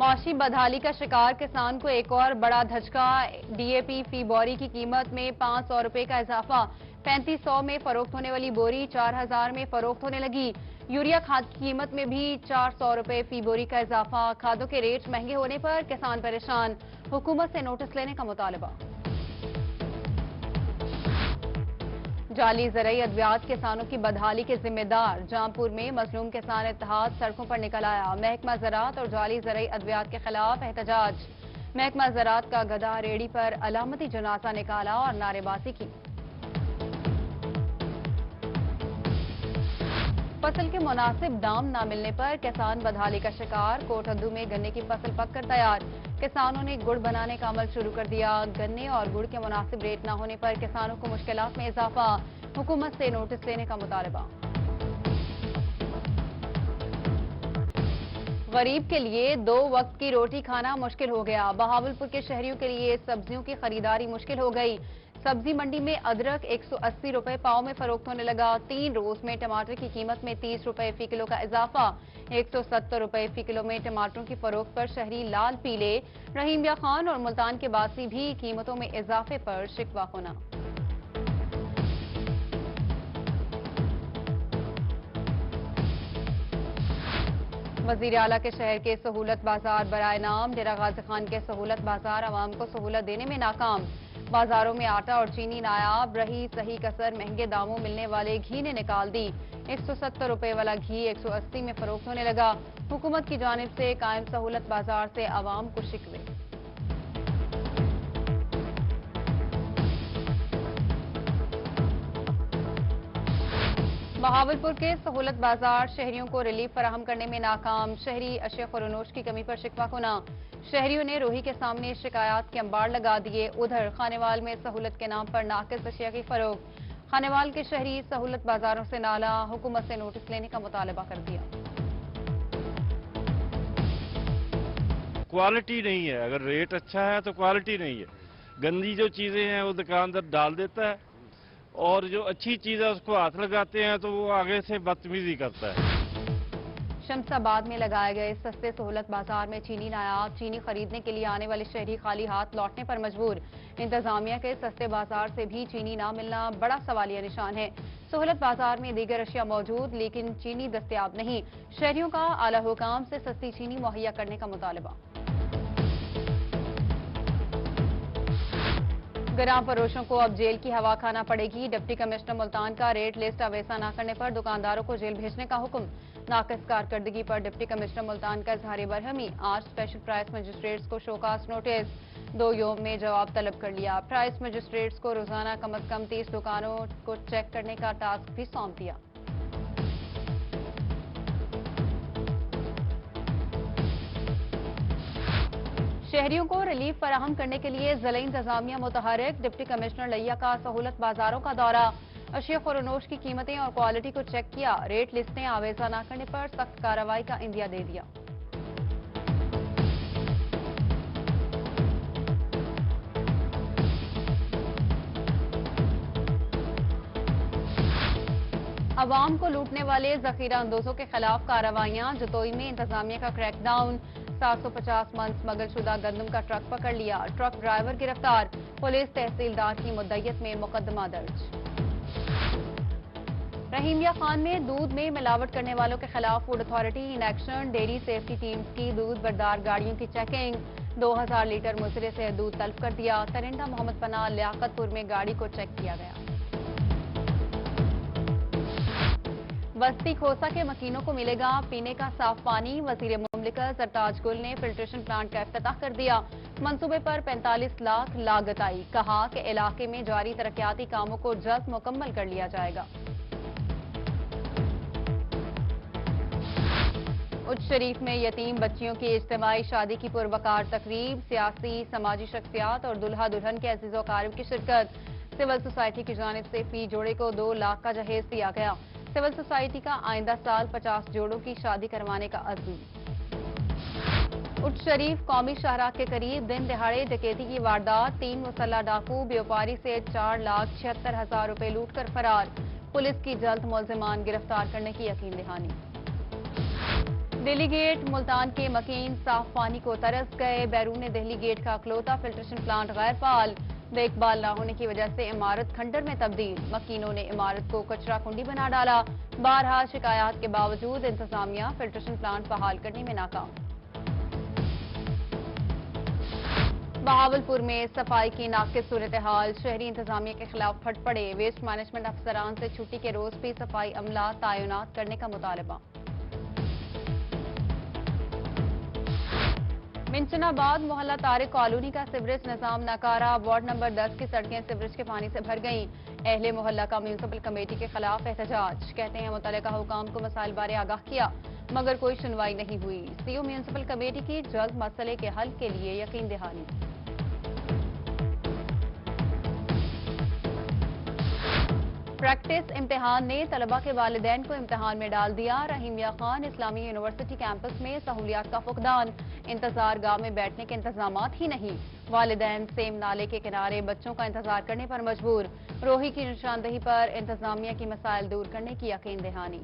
معاشی بدحالی کا شکار کسان کو ایک اور بڑا دھچکا۔ ڈی اے پی فی بوری کی قیمت میں 500 روپے کا اضافہ، 3500 میں فروخت ہونے والی بوری 4000 میں فروخت ہونے لگی۔ یوریا کھاد کی قیمت میں بھی 400 روپے فی بوری کا اضافہ، کھادوں کے ریٹ مہنگے ہونے پر کسان پریشان، حکومت سے نوٹس لینے کا مطالبہ۔ جعلی زرعی ادویات کسانوں کی بدحالی کے ذمہ دار، جامپور میں مظلوم کسان اتحاد سڑکوں پر نکل آیا، محکمہ زراعت اور جعلی زرعی ادویات کے خلاف احتجاج۔ محکمہ زراعت کا گدھا ریڑھی پر علامتی جنازہ نکالا اور نعرے بازی کی۔ فصل کے مناسب دام نہ ملنے پر کسان بدحالی کا شکار، کوٹھدو میں گنے کی فصل پک کر تیار، کسانوں نے گڑ بنانے کا عمل شروع کر دیا۔ گنے اور گڑ کے مناسب ریٹ نہ ہونے پر کسانوں کو مشکلات میں اضافہ، حکومت سے نوٹس لینے کا مطالبہ۔ غریب کے لیے 2 وقت کی روٹی کھانا مشکل ہو گیا، بہاولپور کے شہریوں کے لیے سبزیوں کی خریداری مشکل ہو گئی۔ سبزی منڈی میں ادرک 180 روپے پاؤ میں فروخت ہونے لگا، 3 روز میں ٹماٹر کی قیمت میں 30 روپے فی کلو کا اضافہ، 170 روپے فی کلو میں ٹماٹروں کی فروخت پر شہری لال پیلے۔ رحیمیہ خان اور ملتان کے باسی بھی قیمتوں میں اضافے پر شکوہ ہونا۔ وزیر اعلیٰ کے شہر کے سہولت بازار برائے نام ڈیرہ غازی خان کے سہولت بازار عوام کو سہولت دینے میں ناکام، بازاروں میں آٹا اور چینی نایاب رہی، صحیح کسر مہنگے داموں ملنے والے گھی نے نکال دی، 170 روپے والا گھی 180 میں فروخت ہونے لگا۔ حکومت کی جانب سے قائم سہولت بازار سے عوام کو شکوے۔ بہاولپور کے سہولت بازار شہریوں کو ریلیف فراہم کرنے میں ناکام، شہری اشیاء فروشوں کی کمی پر شکوہ ہونا، شہریوں نے روہی کے سامنے شکایات کے انبار لگا دیے۔ ادھر خانیوال میں سہولت کے نام پر ناقص اشیاء کی فروخت، خانیوال کے شہری سہولت بازاروں سے نالا، حکومت سے نوٹس لینے کا مطالبہ کر دیا۔ کوالٹی نہیں ہے، اگر ریٹ اچھا ہے تو کوالٹی نہیں ہے، گندی جو چیزیں ہیں وہ دکاندار ڈال دیتا ہے اور جو اچھی چیز ہے اس کو ہاتھ لگاتے ہیں تو وہ آگے سے بدتمیزی کرتا ہے۔ شمس آباد میں لگائے گئے سستے سہولت بازار میں چینی نایاب، چینی خریدنے کے لیے آنے والے شہری خالی ہاتھ لوٹنے پر مجبور، انتظامیہ کے سستے بازار سے بھی چینی نہ ملنا بڑا سوالیہ نشان ہے۔ سہولت بازار میں دیگر اشیاء موجود لیکن چینی دستیاب نہیں، شہریوں کا اعلی حکام سے سستی چینی مہیا کرنے کا مطالبہ۔ گرام فروشوں کو اب جیل کی ہوا کھانا پڑے گی، ڈپٹی کمشنر ملتان کا ریٹ لسٹ اویسا نہ کرنے پر دکانداروں کو جیل بھیجنے کا حکم، ناقص کارکردگی پر ڈپٹی کمشنر ملتان کا اظہار برہمی، آج اسپیشل پرائس مجسٹریٹس کو شوکاز نوٹس، 2 یوم میں جواب طلب کر لیا۔ پرائس مجسٹریٹس کو روزانہ کم از کم 30 دکانوں کو چیک کرنے کا ٹاسک بھی سونپ دیا۔ شہریوں کو ریلیف فراہم کرنے کے لیے ضلعی انتظامیہ متحرک، ڈپٹی کمشنر لیا کا سہولت بازاروں کا دورہ، اشیاء فروش کی قیمتیں اور کوالٹی کو چیک کیا، ریٹ لسٹیں آویزہ نہ کرنے پر سخت کارروائی کا عندیہ دے دیا۔ عوام کو لوٹنے والے ذخیرہ اندوزوں کے خلاف کارروائیاں، جتوئی میں انتظامیہ کا کریک ڈاؤن، 750 من اسمگل شدہ گندم کا ٹرک پکڑ لیا، ٹرک ڈرائیور گرفتار، پولیس تحصیلدار کی مدعیت میں مقدمہ درج۔ رحیمیہ خان میں دودھ میں ملاوٹ کرنے والوں کے خلاف food authority in action, dairy safety teams کی دودھ بردار گاڑیوں کی چیکنگ، 2000 لیٹر مضرے سے دودھ طلب کر دیا، ترنڈا محمد پناہ لیاقت پور میں گاڑی کو چیک کیا گیا۔ بستی کھوسہ کے مکینوں کو ملے گا پینے کا صاف پانی، وزیر مملکت سرتاج گل نے فلٹریشن پلانٹ کا افتتاح کر دیا، منصوبے پر 45 لاکھ لاگت آئی، کہا کہ علاقے میں جاری ترقیاتی کاموں کو جلد مکمل کر لیا جائے گا۔ اچ شریف میں یتیم بچیوں کی اجتماعی شادی کی پروقار تقریب، سیاسی سماجی شخصیات اور دلہا دلہن کے عزیز و اقارب کی شرکت، سول سوسائٹی کی جانب سے فی جوڑے کو 2 لاکھ کا جہیز دیا گیا، سول سوسائٹی کا آئندہ سال 50 جوڑوں کی شادی کروانے کا عزم۔ اچ شریف قومی شاہراہ کے قریب دن دہاڑے ڈکیتی کی واردات، 3 مسلح ڈاکو بیوپاری سے 4,76,000 روپے لوٹ کر فرار، پولیس کی جلد ملزمان گرفتار کرنے کی یقین دہانی۔ دہلی گیٹ ملتان کے مکین صاف پانی کو ترس گئے، بیرون دہلی گیٹ کا اکلوتا فلٹریشن پلانٹ غیر فعال، دیکھ بھال نہ ہونے کی وجہ سے عمارت کھنڈر میں تبدیل، مکینوں نے عمارت کو کچرا کنڈی بنا ڈالا، بارہا شکایات کے باوجود انتظامیہ فلٹریشن پلانٹ بحال کرنے میں ناکام۔ بہاولپور میں صفائی کی ناقص صورتحال، شہری انتظامیہ کے خلاف پھٹ پڑے، ویسٹ مینجمنٹ افسران سے چھٹی کے روز بھی صفائی عملہ تعینات کرنے کا مطالبہ۔ منچن آباد محلہ طارق کالونی کا سیوریج نظام ناکارہ، وارڈ نمبر 10 کی سڑکیں سیوریج کے پانی سے بھر گئیں، اہل محلہ کا میونسپل کمیٹی کے خلاف احتجاج، کہتے ہیں متعلقہ حکام کو مسائل بارے آگاہ کیا مگر کوئی سنوائی نہیں ہوئی، سی او میونسپل کمیٹی کی جلد مسئلے کے حل کے لیے یقین دہانی۔ پریکٹس امتحان نے طلبہ کے والدین کو امتحان میں ڈال دیا، رحیم یا خان اسلامی یونیورسٹی کیمپس میں سہولیات کا فقدان، انتظار گاہ میں بیٹھنے کے انتظامات ہی نہیں، والدین سیم نالے کے کنارے بچوں کا انتظار کرنے پر مجبور، روہی کی نشاندہی پر انتظامیہ کی مسائل دور کرنے کی یقین دہانی۔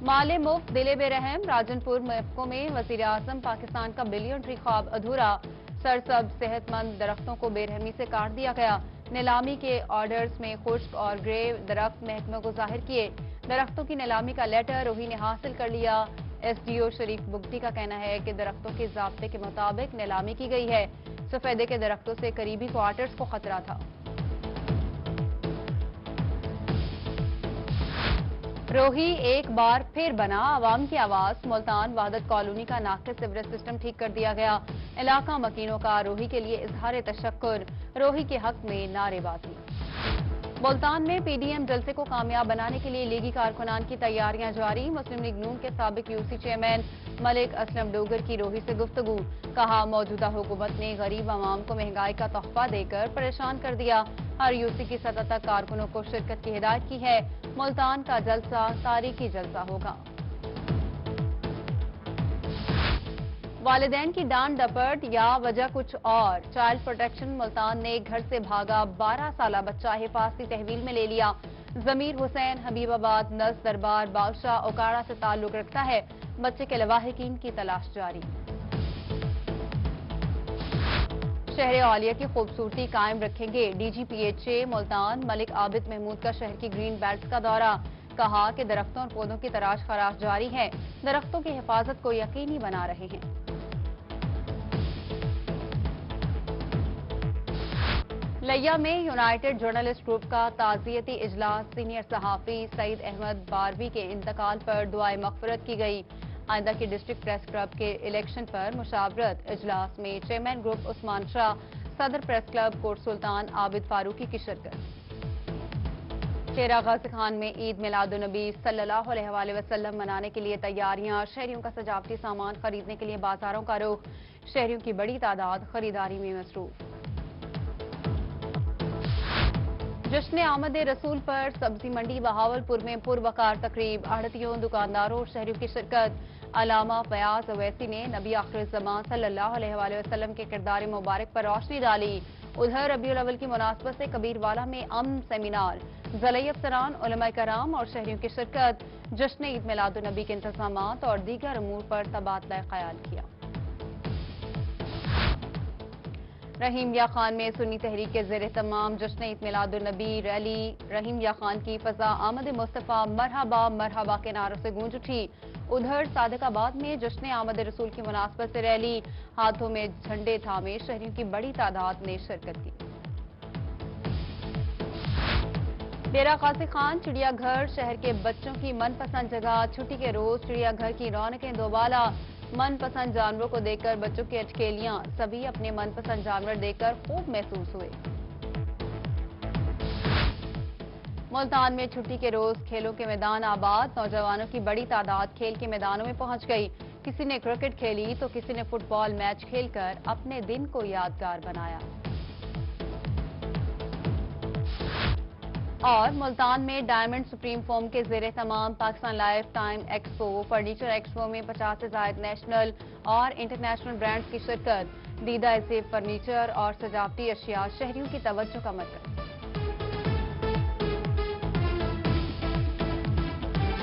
مال مفت دل بے رحم، راجن پور مفکو میں وزیر اعظم پاکستان کا بلین خواب ادھورا، سرسبز صحت مند درختوں کو بے رحمی سے کاٹ دیا گیا، نیلامی کے آرڈرز میں خشک اور گرے درخت محکمہ کو ظاہر کیے، درختوں کی نیلامی کا لیٹر روہی نے حاصل کر لیا، ایس ڈی او شریف بگٹی کا کہنا ہے کہ درختوں کے ضابطے کے مطابق نیلامی کی گئی ہے، سفیدے کے درختوں سے قریبی کوارٹرز کو خطرہ تھا۔ روہی ایک بار پھر بنا عوام کی آواز، ملتان وحدت کالونی کا ناقص سیوریج سسٹم ٹھیک کر دیا گیا، علاقہ مکینوں کا روہی کے لیے اظہار تشکر، روہی کے حق میں نعرے بازی۔ ملتان میں پی ڈی ایم جلسے کو کامیاب بنانے کے لیے لیگی کارکنان کی تیاریاں جاری، مسلم لیگ نون کے سابق یو سی چیئرمین ملک اسلم ڈوگر کی روہی سے گفتگو، کہا موجودہ حکومت نے غریب عوام کو مہنگائی کا تحفہ دے کر پریشان کر دیا، ہر یو سی کی سطح تک کارکنوں کو شرکت کی ہدایت کی ہے، ملتان کا جلسہ تاریخی جلسہ ہوگا۔ والدین کی ڈانٹ ڈپٹ یا وجہ کچھ اور، چائلڈ پروٹیکشن ملتان نے گھر سے بھاگا 12 سالہ بچہ حفاظتی تحویل میں لے لیا، ضمیر حسین حبیب آباد نس دربار بادشاہ اوکاڑا سے تعلق رکھتا ہے، بچے کے لواحقین کی تلاش جاری۔ شہر اولیا کی خوبصورتی قائم رکھیں گے، D G P H A Multan Malik Abid Mahmood کا شہر کی گرین بیلٹس کا دورہ، کہا کہ درختوں اور پودوں کی تراش خراش جاری ہے، درختوں کی حفاظت کو یقینی بنا رہے ہیں۔ لیا میں یونائیٹڈ جرنلسٹ گروپ کا تعزیتی اجلاس، سینئر صحافی سعید احمد باروی کے انتقال پر دعائے مغفرت کی گئی، آئندہ کی ڈسٹرکٹ پریس کلب کے الیکشن پر مشاورت، اجلاس میں چیئرمین گروپ عثمان شاہ، صدر پریس کلب کوٹ سلطان عابد فاروقی کی شرکت۔ چیرہ غازی خان میں عید میلاد النبی صلی اللہ علیہ وآلہ وسلم منانے کے لیے تیاریاں، شہریوں کا سجاوٹی سامان خریدنے کے لیے بازاروں کا رخ، شہریوں کی بڑی تعداد خریداری میں مصروف۔ جشن آمد رسول پر سبزی منڈی بہاولپور میں پروقار تقریب، آڑھتیوں، دکانداروں اور شہریوں کی شرکت، علامہ فیاض اویسی نے نبی آخر الزمان صلی اللہ علیہ وآلہ وسلم کے کردار مبارک پر روشنی ڈالی، ادھر ربیع الاول کی مناسبت سے کبیروالا میں امن سیمینار، ضلعی افسران، علماء کرام اور شہریوں کی شرکت، جشن عید میلاد النبی کے انتظامات اور دیگر امور پر تبادلہ خیال کیا۔ رحیم یا خان میں سنی تحریک کے زیر اہتمام جشن عید میلاد النبی ریلی، رحیم یا خان کی فضا آمد مصطفیٰ مرحبا مرحبا کے نعروں سے گونج اٹھی، ادھر صادق آباد میں جشن آمد رسول کی مناسبت سے ریلی، ہاتھوں میں جھنڈے تھامے شہریوں کی بڑی تعداد نے شرکت کی۔ ڈیرہ غازی خان چڑیا گھر شہر کے بچوں کی من پسند جگہ، چھٹی کے روز چڑیا گھر کی رونقیں دوبالا، من پسند جانوروں کو دیکھ کر بچوں کی اٹکیلیاں، سبھی اپنے من پسند جانور دیکھ کر خوب محسوس ہوئے۔ ملتان میں چھٹی کے روز کھیلوں کے میدان آباد، نوجوانوں کی بڑی تعداد کھیل کے میدانوں میں پہنچ گئی، کسی نے کرکٹ کھیلی تو کسی نے فٹ بال میچ کھیل کر اپنے دن کو یادگار بنایا۔ اور ملتان میں ڈائمنڈ سپریم فوم کے زیر اہتمام Pakistan life time expo, furniture expo میں 50 سے زائد نیشنل اور انٹرنیشنل برانڈز کی شرکت، دیدہ ایسے فرنیچر اور سجاوٹی اشیاء شہریوں کی توجہ کا مرکز۔